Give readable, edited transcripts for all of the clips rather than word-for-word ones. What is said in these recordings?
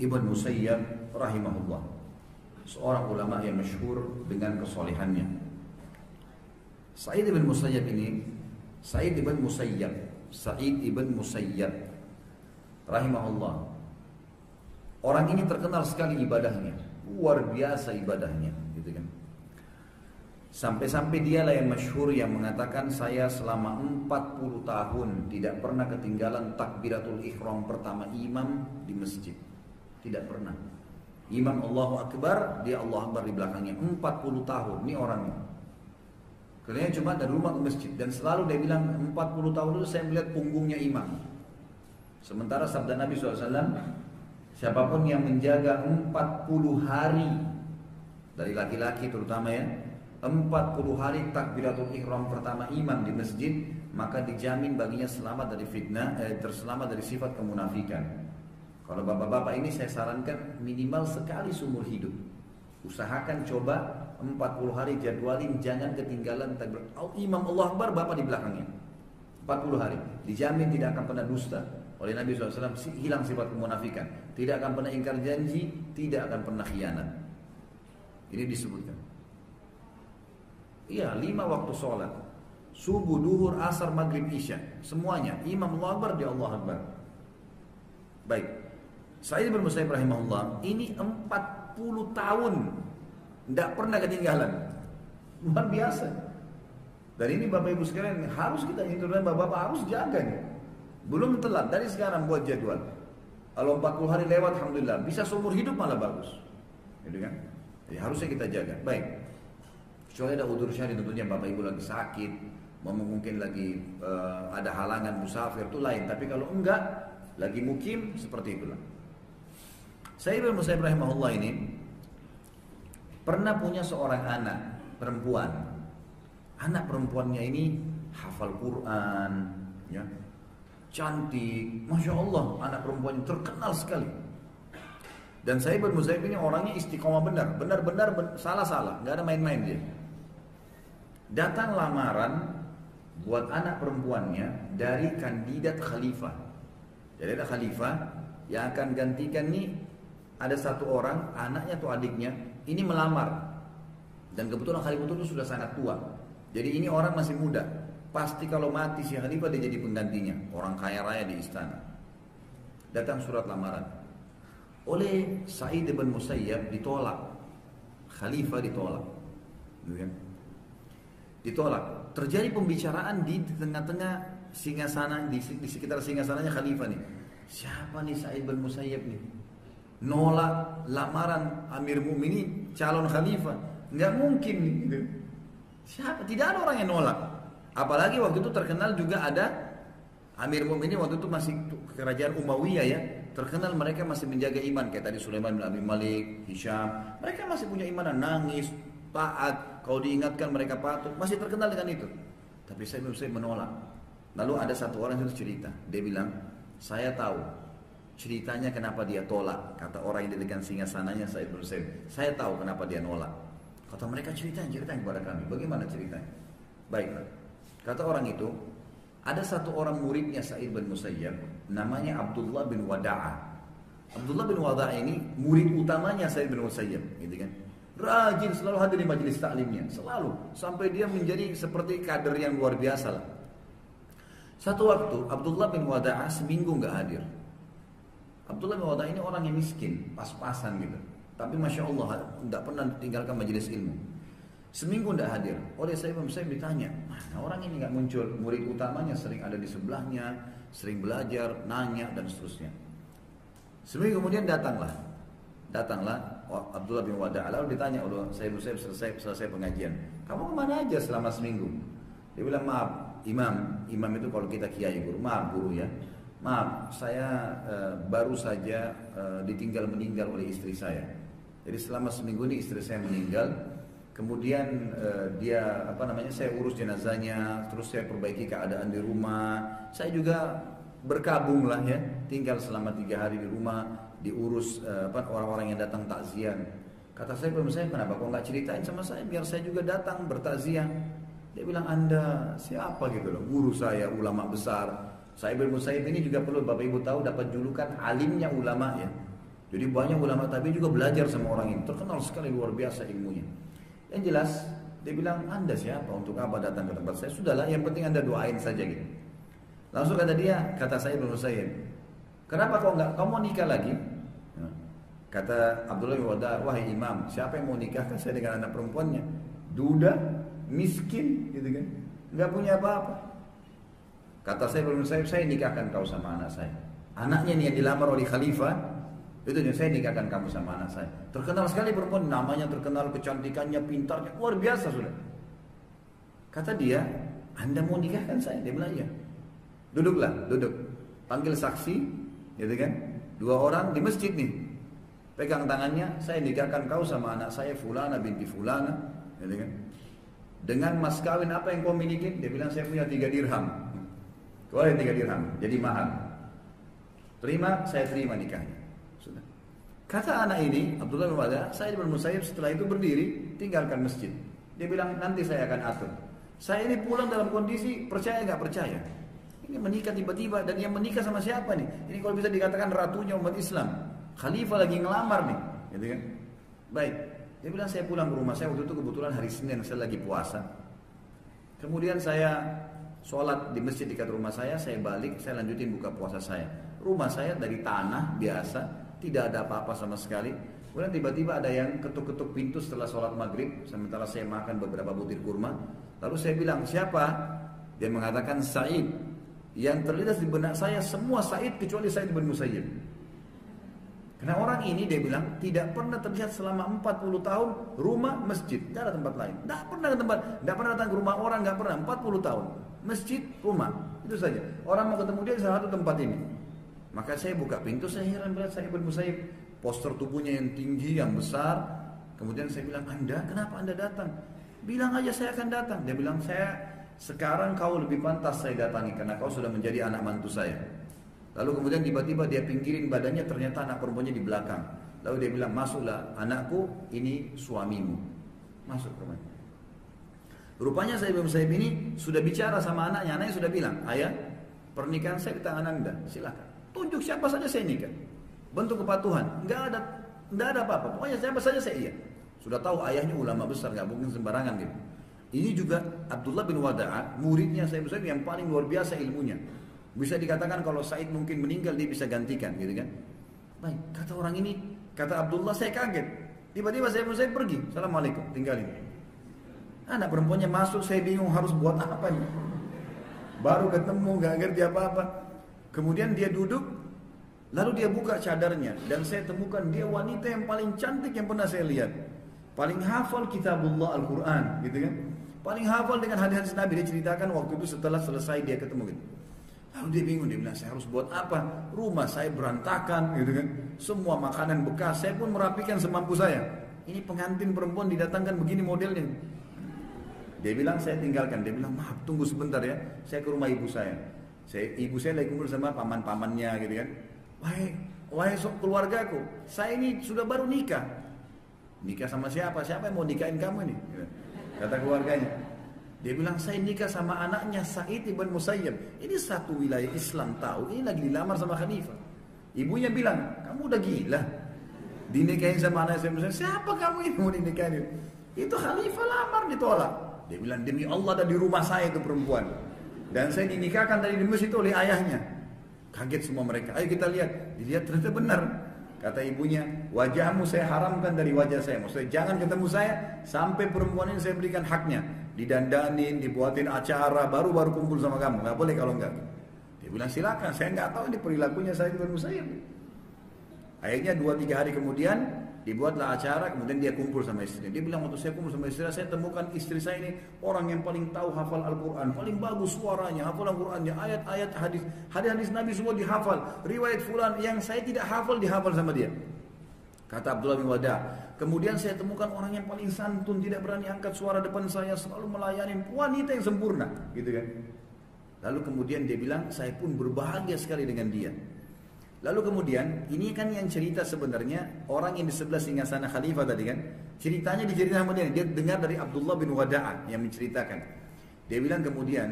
ibn Musayyab rahimahullah, seorang ulama yang masyhur dengan kesolehannya. Sa'id ibn Musayyab ini, Sa'id ibn Musayyab rahimahullah, orang ini terkenal sekali ibadahnya, luar biasa ibadahnya, gitu kan. Sampai-sampai dialah yang masyhur yang mengatakan, saya selama 40 tahun tidak pernah ketinggalan takbiratul ihram pertama imam di masjid. Tidak pernah. Imam Allahu Akbar, dia Allah Akbar di belakangnya. 40 tahun, ini orangnya. Karena cuma dari rumah ke masjid. Dan selalu dia bilang, 40 tahun itu saya melihat punggungnya imam. Sementara sabda Nabi SAW, siapapun yang menjaga 40 hari, dari laki-laki terutama ya, 40 hari takbiratul ihram pertama imam di masjid, maka dijamin baginya selamat dari fitnah, terselamat dari sifat kemunafikan. Kalau bapak-bapak ini saya sarankan minimal sekali seumur hidup. Usahakan coba 40 hari jadwalin, jangan ketinggalan takbir. Imam Allah Akbar, bapak di belakangnya. 40 hari, dijamin tidak akan pernah dusta. Oleh Nabi SAW hilang sifat kemunafikan. Tidak akan pernah ingkar janji, tidak akan pernah khianat. Ini disebutkan. Iya, 5 waktu sholat, subuh, duhur, asar, maghrib, isya, semuanya Imam Allah Akbar, dia Allah Akbar. Baik, Sa'id bin Musayyib rahimahullah ini 40 tahun tidak pernah ketinggalan, luar biasa. Dan ini bapak ibu sekalian harus kita ingatkan, bapak-bapak harus jaga nih. Belum telat, dari sekarang buat jadwal. Kalau 40 hari lewat, alhamdulillah, bisa seumur hidup malah bagus, gitu kan? Jadi harusnya kita jaga. Baik. Kecuali ada udzur syar'i, tentunya bapak ibu lagi sakit, mungkin lagi ada halangan musafir, itu lain. Tapi kalau enggak, lagi mukim, seperti itulah. Sa'id bin Musayyib rahimahullah ini pernah punya seorang anak perempuan. Anak perempuannya ini hafal Quran, ya, cantik, masya Allah, anak perempuannya terkenal sekali. Dan Sa'id bin Musayyib ini orangnya istiqomah benar, salah-salah, nggak ada main-main dia. Datang lamaran buat anak perempuannya dari kandidat khalifah. Jadi ada khalifah yang akan gantikan nih, ada satu orang, anaknya atau adiknya, ini melamar. Dan kebetulan khalifah itu sudah sangat tua. Jadi ini orang masih muda. Pasti kalau mati si khalifah dia jadi penggantinya, orang kaya raya di istana. Datang surat lamaran. Oleh Sa'id bin Musayyab ditolak. Khalifah ditolak. Ditolak. Terjadi pembicaraan di tengah-tengah singgasana, di sekitar singgasananya khalifah nih. Siapa nih Sa'id bin Musayyab nih? Nolak lamaran Amir Mu'minin, calon khalifah. Nggak mungkin gitu. Siapa? Tidak ada orang yang nolak. Apalagi waktu itu terkenal juga ada Amir Mu'minin, waktu itu masih kerajaan Umayyah ya. Terkenal mereka masih menjaga iman, kayak tadi Sulaiman bin Abi Malik, Hisham. Mereka masih punya iman, nangis, taat. Kalau diingatkan mereka patuh, masih terkenal dengan itu. Tapi saya menolak. Lalu ada satu orang itu cerita, dia bilang, saya tahu ceritanya kenapa dia tolak. Kata orang yang dilihat singgasananya Sa'id bin Musayyib, saya tahu kenapa dia nolak. Kata mereka, ceritain kepada kami, bagaimana ceritanya? Baiklah. Kata orang itu, ada satu orang muridnya Sa'id bin Musayyib, namanya Abdullah bin Wada'ah. Abdullah bin Wada'ah ini murid utamanya Sa'id bin Musayyib, gitu kan? Rajin, selalu hadir di majelis taklimnya, selalu, sampai dia menjadi seperti kader yang luar biasa lah. Satu waktu Abdullah bin Wada'ah seminggu nggak hadir. Abdullah bin Wada'ah ini orang yang miskin, pas-pasan gitu. Tapi masya Allah tidak pernah tinggalkan majelis ilmu. Seminggu tidak hadir. Oleh saya ditanya, mana orang ini nggak muncul? Murid utamanya sering ada di sebelahnya, sering belajar, nanya dan seterusnya. Seminggu kemudian datanglah Abdullah bin Wada'ah. Lalu ditanya oleh saya selesai pengajian, kamu kemana aja selama seminggu? Dia bilang, maaf imam itu kalau kita kiai guru, maaf guru ya, maaf saya baru saja ditinggal meninggal oleh istri saya. Jadi selama seminggu ini istri saya meninggal. Kemudian saya urus jenazahnya, terus saya perbaiki keadaan di rumah. Saya juga berkabung lah ya, tinggal selama 3 hari di rumah, diurus orang-orang yang datang takziah. Kata saya kenapa kok nggak ceritain sama saya biar saya juga datang bertakziah? Dia bilang, Anda siapa gitu loh, guru saya, ulama besar. Sa'id bin Musayyib ini juga perlu Bapak Ibu tahu dapat julukan alimnya ulama ya. Jadi banyak ulama tabi'in juga belajar sama orang ini, terkenal sekali, luar biasa ilmunya. Yang jelas dia bilang, Anda siapa untuk apa datang ke tempat saya? Sudahlah, yang penting Anda doain saja gitu. Langsung kata dia, kata saya Ibnu Musayyib, kenapa kau enggak, kamu mau nikah lagi? Kata Abdullah bin Wada, wahai imam, siapa yang mau nikahkan saya dengan anak perempuannya? Duda, miskin, gitu kan? Enggak punya apa-apa. Kata saya Ibnu Musayyib, saya nikahkan kau sama anak saya. Anaknya nih yang dilamar oleh khalifah, itu yang saya nikahkan kamu sama anak saya. Terkenal sekali perempuan, namanya terkenal, kecantikannya, pintarnya, luar biasa sudah. Kata dia, Anda mau nikahkan saya? Dia bilang iya. Duduklah, duduk. Panggil saksi, gitu kan? 2 orang di masjid nih. Pegang tangannya, saya nikahkan kau sama anak saya Fulana binti Fulana, gitu kan? Dengan mas kawin apa yang kau miliki? Dia bilang saya punya 3 dirham. Kau ada 3 dirham, jadi mahal. Terima, saya terima nikahnya. Sudah. Kata anak ini, Abdullah bin Wada, Sa'id bin Musayyib setelah itu berdiri, tinggalkan masjid. Dia bilang nanti saya akan atur. Saya ini pulang dalam kondisi percaya nggak percaya. Ini menikah tiba-tiba, dan yang menikah sama siapa nih? Ini kalau bisa dikatakan ratunya umat Islam. Khalifah lagi ngelamar nih, gitu kan? Baik, dia bilang saya pulang ke rumah saya, waktu itu kebetulan hari Senin saya lagi puasa. Kemudian saya sholat di masjid dekat rumah saya balik, saya lanjutin buka puasa saya. Rumah saya dari tanah biasa, tidak ada apa-apa sama sekali. Kemudian tiba-tiba ada yang ketuk-ketuk pintu setelah sholat maghrib, sementara saya makan beberapa butir kurma. Lalu saya bilang, siapa? Dia mengatakan Sa'id. Yang terlintas di benak saya semua Sa'id kecuali Sa'id bin Musayyib. Karena orang ini dia bilang tidak pernah terlihat selama 40 tahun rumah masjid, tidak ada tempat lain. Tidak pernah ke tempat, tidak pernah datang ke rumah orang, tidak pernah 40 tahun. Masjid, rumah, itu saja. Orang mau ketemu dia di salah satu tempat ini. Maka saya buka pintu, saya heran melihat Sa'id bin Musayyib, postur tubuhnya yang tinggi, yang besar. Kemudian saya bilang, Anda, kenapa Anda datang? Bilang aja saya akan datang. Dia bilang, sekarang kau lebih pantas saya datangi karena kau sudah menjadi anak mantu saya. Lalu kemudian tiba-tiba dia pinggirin badannya, ternyata anak perempuannya di belakang. Lalu dia bilang, masuklah anakku, ini suamimu. Masuk ke rumah. Rupanya Sa'id bin Musayyib ini sudah bicara sama anaknya. Anaknya sudah bilang, ayah, pernikahan saya di tangan Anda, silakan. Tunjuk siapa saja saya nikah. Bentuk kepatuhan, enggak ada apa-apa. Pokoknya siapa saja saya iya. Sudah tahu ayahnya ulama besar, enggak mungkin sembarangan gitu. Ini juga Abdullah bin Wada'a, muridnya Sa'id bin Musayyib yang paling luar biasa ilmunya. Bisa dikatakan kalau Sa'id mungkin meninggal dia bisa gantikan, gitu kan? Baik, kata orang ini, kata Abdullah, saya kaget. Tiba-tiba Sa'id bin Musayyib pergi. Assalamualaikum, tinggalin. Anak perempuannya masuk, saya bingung harus buat apa nih. Baru ketemu, gak ngerti apa-apa. Kemudian dia duduk, lalu dia buka cadarnya. Dan saya temukan dia wanita yang paling cantik yang pernah saya lihat. Paling hafal kitabullah Al-Quran, gitu kan. Paling hafal dengan hadis-hadis Nabi. Dia ceritakan waktu itu setelah selesai dia ketemu gitu. Lalu dia bingung, dia bilang, saya harus buat apa? Rumah saya berantakan, gitu kan. Semua makanan bekas, saya pun merapikan semampu saya. Ini pengantin perempuan didatangkan begini modelnya. Dia bilang, saya tinggalkan. Dia bilang, maaf, tunggu sebentar ya. Saya ke rumah ibu saya. Ibu saya lagi kumpul sama paman-pamannya, gitu kan. Wahai keluargaku, saya ini sudah baru nikah. Nikah sama siapa? Siapa yang mau nikahin kamu nih? Kata keluarganya. Dia bilang, saya nikah sama anaknya Sa'id bin Musayyib. Ini satu wilayah Islam tahu, ini lagi dilamar sama khalifah. Ibunya bilang, kamu udah gila dinikahin sama anaknya Sa'id bin Musayyib. Siapa kamu ini mau dinikahin? Itu khalifah lamar, ditolak. Dia bilang, demi Allah ada di rumah saya itu perempuan. Dan saya dinikahkan tadi di masjid oleh ayahnya. Kaget semua mereka. Ayo kita lihat. Dilihat ternyata benar. Kata ibunya, wajahmu saya haramkan dari wajah saya. Maksudnya jangan ketemu saya sampai perempuan ini saya berikan haknya. Didandanin, dibuatin acara, baru kumpul sama kamu. Gak boleh kalau enggak. Dia bilang silakan, saya nggak tahu ini perilakunya Sa'id bin Musayyib. Akhirnya 2-3 hari kemudian dibuatlah acara, kemudian dia kumpul sama istrinya. Dia bilang, waktu saya kumpul sama istri saya temukan istri saya ini orang yang paling tahu hafal Al-Quran, paling bagus suaranya, hafal Al-Qurannya, ayat-ayat hadis Nabi semua dihafal, riwayat fulan yang saya tidak hafal dihafal sama dia. Kata Abdullah bin Wada, kemudian saya temukan orang yang paling santun, tidak berani angkat suara depan saya, selalu melayani wanita yang sempurna, gitu kan. Lalu kemudian dia bilang, saya pun berbahagia sekali dengan dia. Lalu kemudian, ini kan yang cerita sebenarnya orang yang di sebelah singgasana khalifah tadi kan. Ceritanya diceritakan sama dia dengar dari Abdullah bin Wada'a yang menceritakan. Dia bilang kemudian,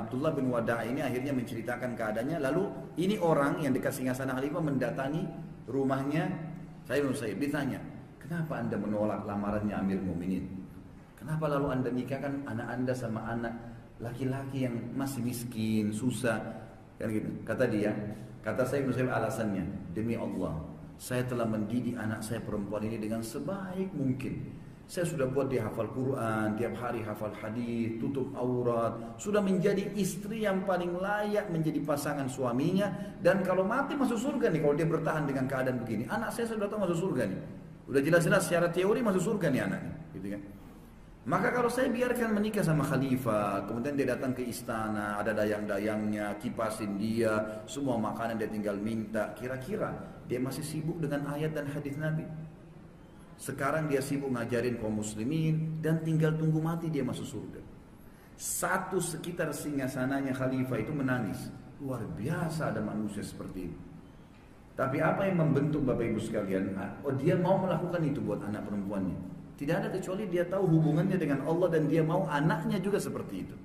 Abdullah bin Wada'a ini akhirnya menceritakan keadaannya. Lalu ini orang yang dekat singgasana khalifah mendatangi rumahnya Sa'id bin Musayyib. Ditanya, kenapa anda menolak lamarannya Amir Mu'minin? Kenapa lalu anda nikahkan anak anda sama anak laki-laki yang masih miskin, susah? Kan gitu. Kata dia, kata Sa'id bin Musayyib alasannya, demi Allah, saya telah mendidik anak saya perempuan ini dengan sebaik mungkin. Saya sudah buat dia hafal Quran, tiap hari hafal hadis, tutup aurat, sudah menjadi istri yang paling layak menjadi pasangan suaminya. Dan kalau mati masuk surga nih, kalau dia bertahan dengan keadaan begini. Anak saya sudah tahu masuk surga nih. Udah jelas-jelas secara teori masuk surga nih anaknya, gitu kan. Maka kalau saya biarkan menikah sama khalifah, kemudian dia datang ke istana, ada dayang-dayangnya, kipasin dia, semua makanan dia tinggal minta, kira-kira dia masih sibuk dengan ayat dan hadis Nabi? Sekarang dia sibuk ngajarin kaum muslimin dan tinggal tunggu mati dia masuk surga. Satu sekitar singgasananya khalifah itu menangis. Luar biasa ada manusia seperti itu. Tapi apa yang membentuk Bapak Ibu sekalian? Oh, dia mau melakukan itu buat anak perempuannya. Tidak ada kecuali dia tahu hubungannya dengan Allah dan dia mau anaknya juga seperti itu.